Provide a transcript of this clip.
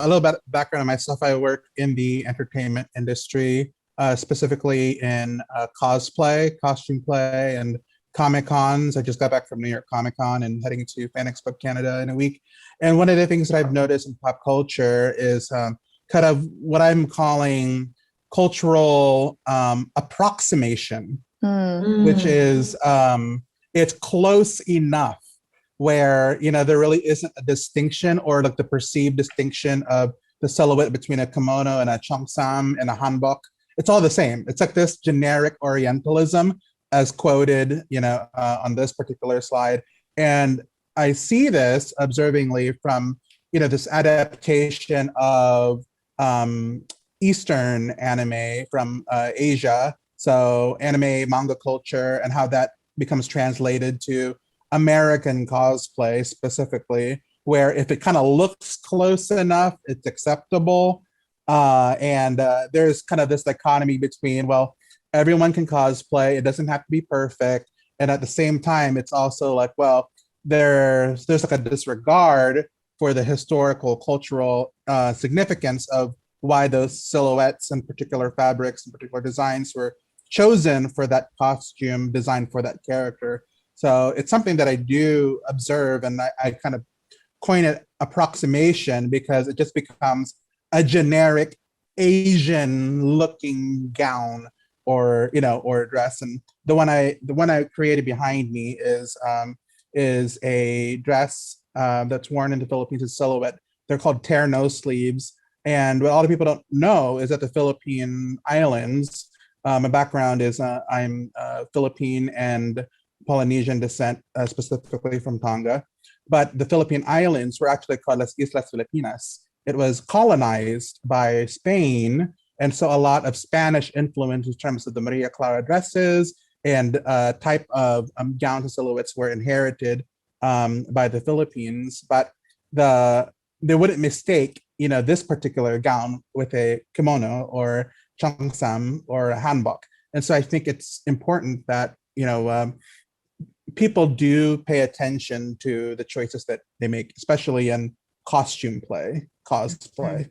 A little bit background on myself. I work in the entertainment industry, specifically in cosplay, costume play, and Comic Cons. I just got back from New York Comic Con and heading to Fan Expo Canada in a week. And one of the things that I've noticed in pop culture is kind of what I'm calling cultural approximation, which Mm. is it's close enough where there really isn't a distinction or like the perceived distinction of the silhouette between a kimono and a cheongsam and a hanbok. It's all the same. It's like this generic Orientalism, as quoted, on this particular slide. And I see this observingly from, this adaptation of Eastern anime from Asia. So anime, manga culture, and how that becomes translated to American cosplay specifically, where if it kind of looks close enough, it's acceptable. And there's kind of this dichotomy between, well, everyone can cosplay, it doesn't have to be perfect. And at the same time, it's also like, well, there's like a disregard for the historical, cultural significance of why those silhouettes and particular fabrics and particular designs were chosen for that costume designed for that character. So it's something that I do observe, and I kind of coin it approximation because it just becomes a generic Asian looking gown or dress. And the one I created behind me is a dress that's worn in the Philippines as silhouette. They're called tear no sleeves. And what a lot of people don't know is that the Philippine Islands, my background is I'm Philippine and Polynesian descent, specifically from Tonga. But the Philippine Islands were actually called las Islas Filipinas. It was colonized by Spain. And so a lot of Spanish influence in terms of the Maria Clara dresses and type of gowns and silhouettes were inherited by the Philippines. But they wouldn't mistake, this particular gown with a kimono or cheongsam or a hanbok. And so I think it's important that, people do pay attention to the choices that they make, especially in costume play, cosplay.